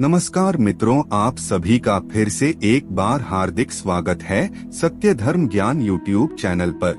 नमस्कार मित्रों, आप सभी का फिर से एक बार हार्दिक स्वागत है सत्य धर्म ज्ञान यूट्यूब चैनल पर।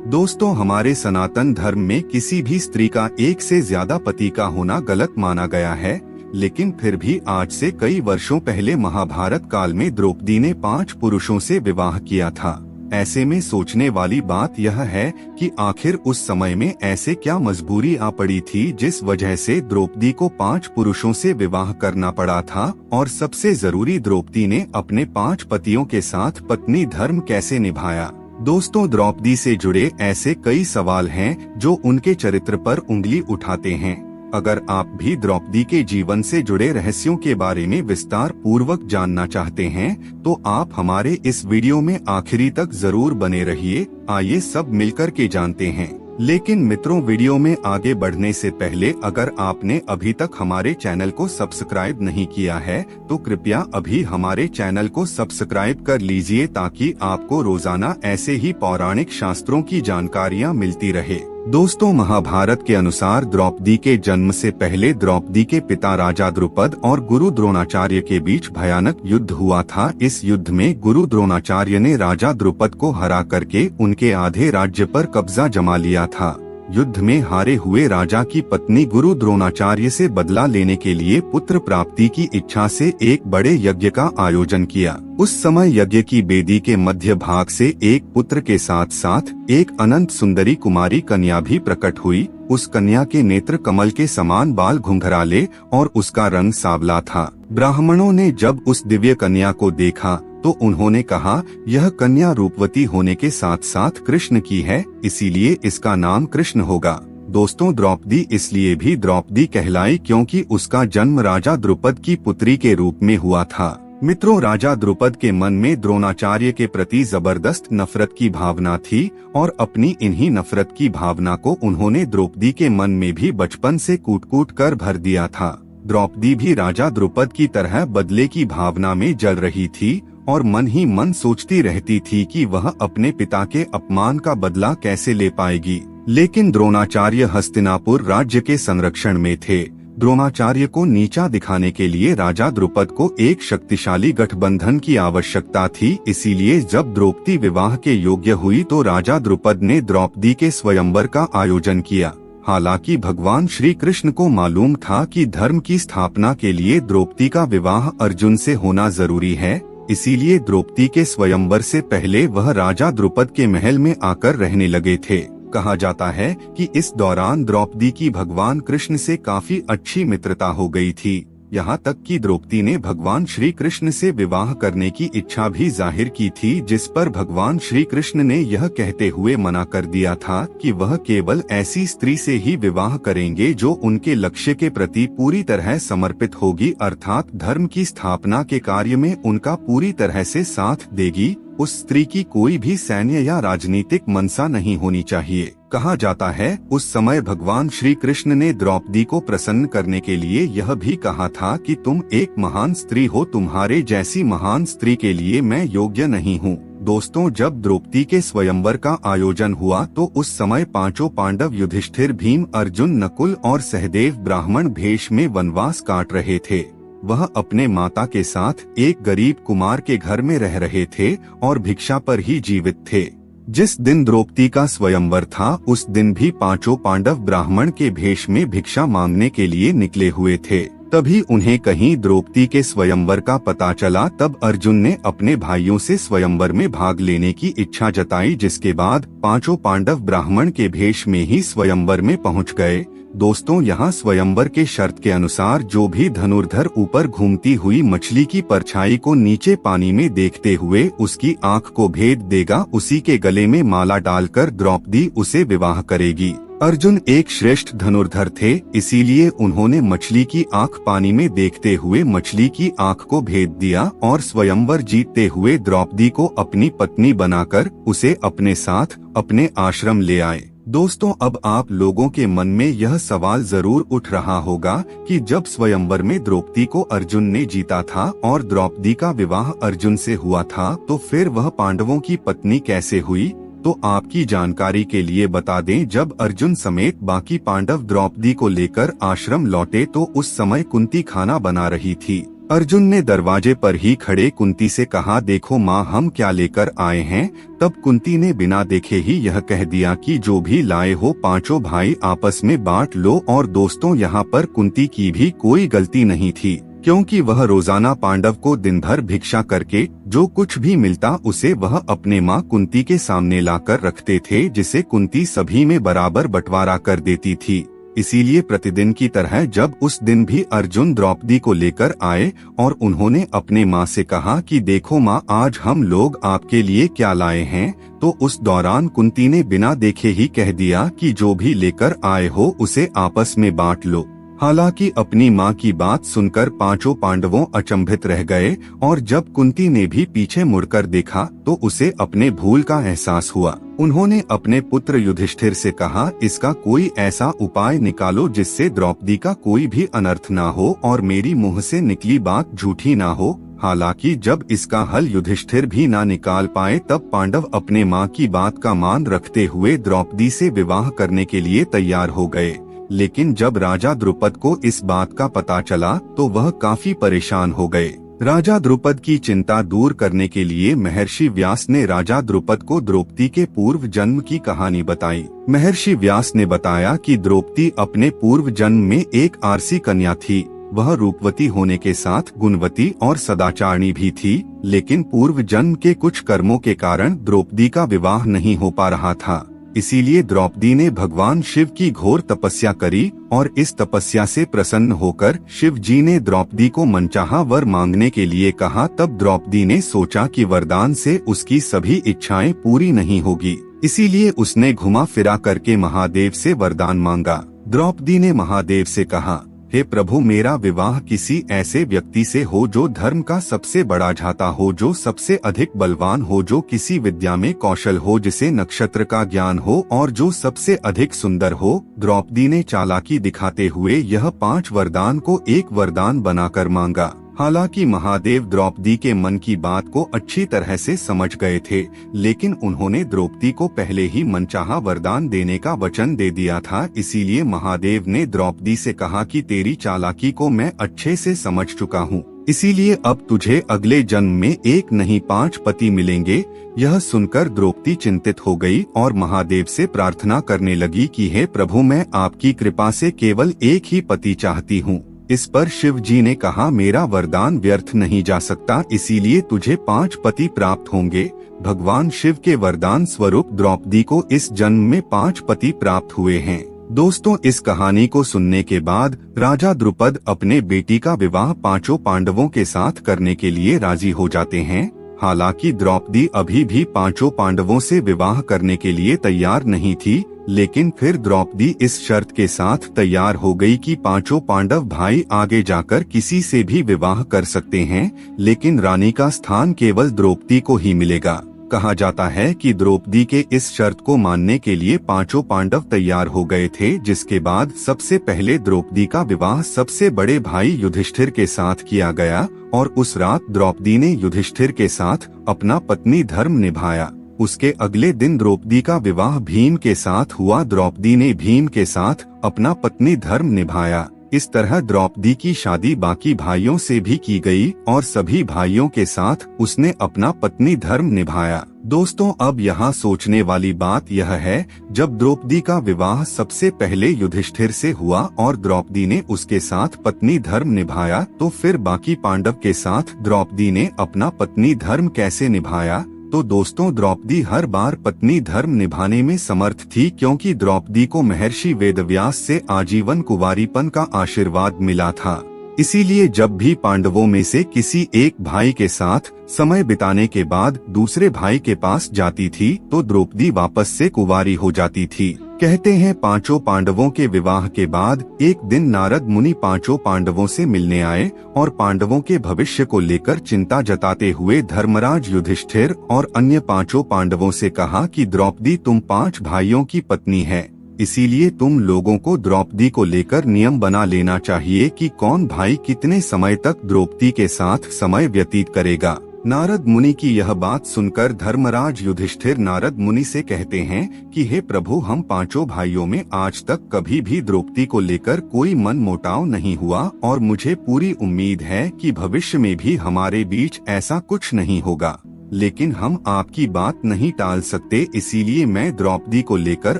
दोस्तों, हमारे सनातन धर्म में किसी भी स्त्री का एक से ज्यादा पति का होना गलत माना गया है, लेकिन फिर भी आज से कई वर्षों पहले महाभारत काल में द्रौपदी ने 5 पुरुषों से विवाह किया था। ऐसे में सोचने वाली बात यह है कि आखिर उस समय में ऐसे क्या मजबूरी आ पड़ी थी जिस वजह से द्रौपदी को 5 पुरुषों से विवाह करना पड़ा था, और सबसे जरूरी, द्रौपदी ने अपने 5 पतियों के साथ पत्नी धर्म कैसे निभाया। दोस्तों, द्रौपदी से जुड़े ऐसे कई सवाल हैं जो उनके चरित्र पर उंगली उठाते हैं। अगर आप भी द्रौपदी के जीवन से जुड़े रहस्यों के बारे में विस्तार पूर्वक जानना चाहते हैं तो आप हमारे इस वीडियो में आखिरी तक जरूर बने रहिए। आइए सब मिलकर के जानते हैं। लेकिन मित्रों, वीडियो में आगे बढ़ने से पहले अगर आपने अभी तक हमारे चैनल को सब्सक्राइब नहीं किया है तो कृपया अभी हमारे चैनल को सब्सक्राइब कर लीजिए ताकि आपको रोजाना ऐसे ही पौराणिक शास्त्रों की जानकारियाँ मिलती रहे। दोस्तों, महाभारत के अनुसार द्रौपदी के जन्म से पहले द्रौपदी के पिता राजा द्रुपद और गुरु द्रोणाचार्य के बीच भयानक युद्ध हुआ था। इस युद्ध में गुरु द्रोणाचार्य ने राजा द्रुपद को हरा करके उनके आधे राज्य पर कब्जा जमा लिया था। युद्ध में हारे हुए राजा की पत्नी गुरु द्रोणाचार्य से बदला लेने के लिए पुत्र प्राप्ति की इच्छा से एक बड़े यज्ञ का आयोजन किया। उस समय यज्ञ की वेदी के मध्य भाग से एक पुत्र के साथ साथ एक अनंत सुंदरी कुमारी कन्या भी प्रकट हुई। उस कन्या के नेत्र कमल के समान, बाल घुंघराले और उसका रंग सांवला था। ब्राह्मणों ने जब उस दिव्य कन्या को देखा तो उन्होंने कहा, यह कन्या रूपवती होने के साथ साथ कृष्ण की है, इसीलिए इसका नाम कृष्ण होगा। दोस्तों, द्रौपदी इसलिए भी द्रौपदी कहलाई क्योंकि उसका जन्म राजा द्रुपद की पुत्री के रूप में हुआ था। मित्रों, राजा द्रुपद के मन में द्रोणाचार्य के प्रति जबरदस्त नफरत की भावना थी और अपनी इन्हीं नफरत की भावना को उन्होंने द्रौपदी के मन में भी बचपन से कूट-कूट कर भर दिया था। द्रौपदी भी राजा द्रुपद की तरह बदले की भावना में जल रही थी और मन ही मन सोचती रहती थी कि वह अपने पिता के अपमान का बदला कैसे ले पाएगी। लेकिन द्रोणाचार्य हस्तिनापुर राज्य के संरक्षण में थे। द्रोणाचार्य को नीचा दिखाने के लिए राजा द्रुपद को एक शक्तिशाली गठबंधन की आवश्यकता थी। इसीलिए जब द्रौपदी विवाह के योग्य हुई तो राजा द्रुपद ने द्रौपदी के स्वयंवर का आयोजन किया। हालांकि भगवान श्री कृष्ण को मालूम था कि धर्म की स्थापना के लिए द्रौपदी का विवाह अर्जुन से होना जरूरी है, इसीलिए द्रौपदी के स्वयंवर से पहले वह राजा द्रुपद के महल में आकर रहने लगे थे। कहा जाता है कि इस दौरान द्रौपदी की भगवान कृष्ण से काफी अच्छी मित्रता हो गई थी। यहाँ तक कि द्रौपदी ने भगवान श्री कृष्ण से विवाह करने की इच्छा भी जाहिर की थी, जिस पर भगवान श्री कृष्ण ने यह कहते हुए मना कर दिया था कि वह केवल ऐसी स्त्री से ही विवाह करेंगे जो उनके लक्ष्य के प्रति पूरी तरह समर्पित होगी, अर्थात धर्म की स्थापना के कार्य में उनका पूरी तरह से साथ देगी। उस स्त्री की कोई भी सैन्य या राजनीतिक मनसा नहीं होनी चाहिए। कहा जाता है उस समय भगवान श्री कृष्ण ने द्रौपदी को प्रसन्न करने के लिए यह भी कहा था कि तुम एक महान स्त्री हो, तुम्हारे जैसी महान स्त्री के लिए मैं योग्य नहीं हूँ। दोस्तों, जब द्रौपदी के स्वयंवर का आयोजन हुआ तो उस समय 5 पांडव युधिष्ठिर, भीम, अर्जुन, नकुल और सहदेव ब्राह्मण भेष में वनवास काट रहे थे। वह अपने माता के साथ एक गरीब कुमार के घर में रह रहे थे और भिक्षा पर ही जीवित थे। जिस दिन द्रौपदी का स्वयंवर था उस दिन भी 5 पांडव ब्राह्मण के भेष में भिक्षा मांगने के लिए निकले हुए थे। तभी उन्हें कहीं द्रौपदी के स्वयंवर का पता चला। तब अर्जुन ने अपने भाइयों से स्वयंवर में भाग लेने की इच्छा जताई, जिसके बाद 5 पांडव ब्राह्मण के भेष में ही स्वयंवर में पहुंच गए। दोस्तों, यहाँ स्वयंवर के शर्त के अनुसार जो भी धनुर्धर ऊपर घूमती हुई मछली की परछाई को नीचे पानी में देखते हुए उसकी आंख को भेद देगा, उसी के गले में माला डालकर द्रौपदी उसे विवाह करेगी। अर्जुन एक श्रेष्ठ धनुर्धर थे, इसीलिए उन्होंने मछली की आंख पानी में देखते हुए मछली की आंख को भेद दिया और स्वयंवर जीतते हुए द्रौपदी को अपनी पत्नी बनाकर उसे अपने साथ अपने आश्रम ले आए। दोस्तों, अब आप लोगों के मन में यह सवाल जरूर उठ रहा होगा कि जब स्वयंवर में द्रौपदी को अर्जुन ने जीता था और द्रौपदी का विवाह अर्जुन से हुआ था तो फिर वह पांडवों की पत्नी कैसे हुई। तो आपकी जानकारी के लिए बता दें, जब अर्जुन समेत बाकी पांडव द्रौपदी को लेकर आश्रम लौटे तो उस समय कुंती खाना बना रही थी। अर्जुन ने दरवाजे पर ही खड़े कुंती से कहा, देखो माँ, हम क्या लेकर आए हैं। तब कुंती ने बिना देखे ही यह कह दिया कि जो भी लाए हो पांचों भाई आपस में बांट लो। और दोस्तों, यहाँ पर कुंती की भी कोई गलती नहीं थी, क्योंकि वह रोजाना पांडव को दिन भर भिक्षा करके जो कुछ भी मिलता उसे वह अपने माँ कुंती के सामने लाकर रखते थे, जिसे कुंती सभी में बराबर बंटवारा कर देती थी। इसीलिए प्रतिदिन की तरह जब उस दिन भी अर्जुन द्रौपदी को लेकर आए और उन्होंने अपने माँ से कहा कि देखो माँ, आज हम लोग आपके लिए क्या लाए हैं, तो उस दौरान कुंती ने बिना देखे ही कह दिया कि जो भी लेकर आए हो उसे आपस में बांट लो। हालांकि अपनी माँ की बात सुनकर पांचों पांडवों अचंभित रह गए, और जब कुंती ने भी पीछे मुड़कर देखा तो उसे अपने भूल का एहसास हुआ। उन्होंने अपने पुत्र युधिष्ठिर से कहा, इसका कोई ऐसा उपाय निकालो जिससे द्रौपदी का कोई भी अनर्थ ना हो और मेरी मुंह से निकली बात झूठी ना हो। हालांकि जब इसका हल युधिष्ठिर भी ना निकाल पाए तब पांडव अपने माँ की बात का मान रखते हुए द्रौपदी से विवाह करने के लिए तैयार हो गए। लेकिन जब राजा द्रुपद को इस बात का पता चला तो वह काफी परेशान हो गए। राजा द्रुपद की चिंता दूर करने के लिए महर्षि व्यास ने राजा द्रुपद को द्रौपदी के पूर्व जन्म की कहानी बताई। महर्षि व्यास ने बताया कि द्रौपदी अपने पूर्व जन्म में एक आरसी कन्या थी। वह रूपवती होने के साथ गुणवती और सदाचारणी भी थी, लेकिन पूर्व जन्म के कुछ कर्मों के कारण द्रौपदी का विवाह नहीं हो पा रहा था। इसीलिए द्रौपदी ने भगवान शिव की घोर तपस्या करी और इस तपस्या से प्रसन्न होकर शिव जी ने द्रौपदी को मनचाहा वर मांगने के लिए कहा। तब द्रौपदी ने सोचा कि वरदान से उसकी सभी इच्छाएं पूरी नहीं होगी, इसीलिए उसने घुमा फिरा करके महादेव से वरदान मांगा। द्रौपदी ने महादेव से कहा, हे प्रभु, मेरा विवाह किसी ऐसे व्यक्ति से हो जो धर्म का सबसे बड़ा झाता हो, जो सबसे अधिक बलवान हो, जो किसी विद्या में कौशल हो, जिसे नक्षत्र का ज्ञान हो और जो सबसे अधिक सुंदर हो। द्रौपदी ने चालाकी दिखाते हुए यह 5 वरदान को एक वरदान बनाकर मांगा। हालांकि महादेव द्रौपदी के मन की बात को अच्छी तरह से समझ गए थे, लेकिन उन्होंने द्रौपदी को पहले ही मनचाहा वरदान देने का वचन दे दिया था। इसीलिए महादेव ने द्रौपदी से कहा कि तेरी चालाकी को मैं अच्छे से समझ चुका हूँ, इसीलिए अब तुझे अगले जन्म में एक नहीं 5 पति मिलेंगे। यह सुनकर द्रौपदी चिंतित हो गई और महादेव से प्रार्थना करने लगी कि हे प्रभु, मैं आपकी कृपा से केवल एक ही पति चाहती हूँ। इस पर शिव जी ने कहा, मेरा वरदान व्यर्थ नहीं जा सकता, इसीलिए तुझे 5 पति प्राप्त होंगे। भगवान शिव के वरदान स्वरूप द्रौपदी को इस जन्म में 5 पति प्राप्त हुए हैं। दोस्तों, इस कहानी को सुनने के बाद राजा द्रुपद अपने बेटी का विवाह 5 पांडवों के साथ करने के लिए राजी हो जाते हैं। हालांकि द्रौपदी अभी भी 5 पांडवों से विवाह करने के लिए तैयार नहीं थी, लेकिन फिर द्रौपदी इस शर्त के साथ तैयार हो गई कि 5 पांडव भाई आगे जाकर किसी से भी विवाह कर सकते हैं, लेकिन रानी का स्थान केवल द्रौपदी को ही मिलेगा। कहा जाता है कि द्रौपदी के इस शर्त को मानने के लिए 5 पांडव तैयार हो गए थे, जिसके बाद सबसे पहले द्रौपदी का विवाह सबसे बड़े भाई युधिष्ठिर के साथ किया गया और उस रात द्रौपदी ने युधिष्ठिर के साथ अपना पत्नी धर्म निभाया। उसके अगले दिन द्रौपदी का विवाह भीम के साथ हुआ। द्रौपदी ने भीम के साथ अपना पत्नी धर्म निभाया। इस तरह द्रौपदी की शादी बाकी भाइयों से भी की गई और सभी भाइयों के साथ उसने अपना पत्नी धर्म निभाया। दोस्तों, अब यहाँ सोचने वाली बात यह है, जब द्रौपदी का विवाह सबसे पहले युधिष्ठिर से हुआ और द्रौपदी ने उसके साथ पत्नी धर्म निभाया, तो फिर बाकी पांडव के साथ द्रौपदी ने अपना पत्नी धर्म कैसे निभाया? तो दोस्तों, द्रौपदी हर बार पत्नी धर्म निभाने में समर्थ थी, क्योंकि द्रौपदी को महर्षि वेदव्यास से आजीवन कुंवारीपन का आशीर्वाद मिला था। इसीलिए जब भी पांडवों में से किसी एक भाई के साथ समय बिताने के बाद दूसरे भाई के पास जाती थी तो द्रौपदी वापस से कुंवारी हो जाती थी। कहते हैं 5 पांडवों के विवाह के बाद एक दिन नारद मुनि 5 पांडवों से मिलने आए और पांडवों के भविष्य को लेकर चिंता जताते हुए धर्मराज युधिष्ठिर और अन्य 5 पांडवों से कहा कि द्रौपदी तुम 5 भाइयों की पत्नी है, इसीलिए तुम लोगों को द्रौपदी को लेकर नियम बना लेना चाहिए कि कौन भाई कितने समय तक द्रौपदी के साथ समय व्यतीत करेगा। नारद मुनि की यह बात सुनकर धर्मराज युधिष्ठिर नारद मुनि से कहते हैं कि हे प्रभु, हम पांचों भाइयों में आज तक कभी भी द्रौपदी को लेकर कोई मनमुटाव नहीं हुआ और मुझे पूरी उम्मीद है कि भविष्य में भी हमारे बीच ऐसा कुछ नहीं होगा। लेकिन हम आपकी बात नहीं टाल सकते, इसीलिए मैं द्रौपदी को लेकर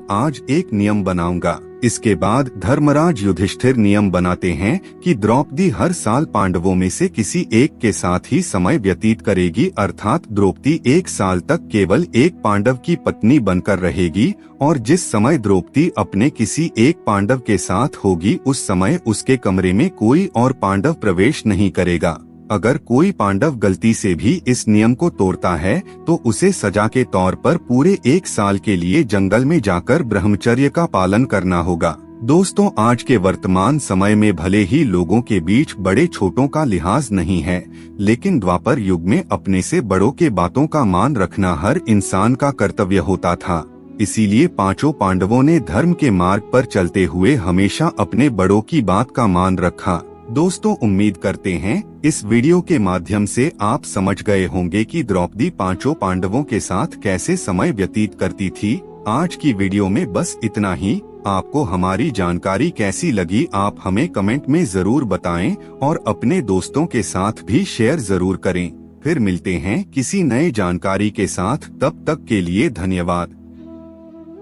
आज एक नियम बनाऊंगा। इसके बाद धर्मराज युधिष्ठिर नियम बनाते हैं कि द्रौपदी हर साल पांडवों में से किसी एक के साथ ही समय व्यतीत करेगी, अर्थात द्रौपदी 1 साल तक केवल एक पांडव की पत्नी बनकर रहेगी और जिस समय द्रौपदी अपने किसी एक पांडव के साथ होगी उस समय उसके कमरे में कोई और पांडव प्रवेश नहीं करेगा। अगर कोई पांडव गलती से भी इस नियम को तोड़ता है तो उसे सजा के तौर पर पूरे 1 साल के लिए जंगल में जाकर ब्रह्मचर्य का पालन करना होगा। दोस्तों, आज के वर्तमान समय में भले ही लोगों के बीच बड़े छोटों का लिहाज नहीं है, लेकिन द्वापर युग में अपने से बड़ों के बातों का मान रखना हर इंसान का कर्तव्य होता था। इसीलिए पांचों पांडवों ने धर्म के मार्ग पर चलते हुए हमेशा अपने बड़ों की बात का मान रखा। दोस्तों, उम्मीद करते हैं इस वीडियो के माध्यम से आप समझ गए होंगे कि द्रौपदी पांचों पांडवों के साथ कैसे समय व्यतीत करती थी। आज की वीडियो में बस इतना ही। आपको हमारी जानकारी कैसी लगी आप हमें कमेंट में जरूर बताएं और अपने दोस्तों के साथ भी शेयर जरूर करें। फिर मिलते हैं किसी नए जानकारी के साथ, तब तक के लिए धन्यवाद।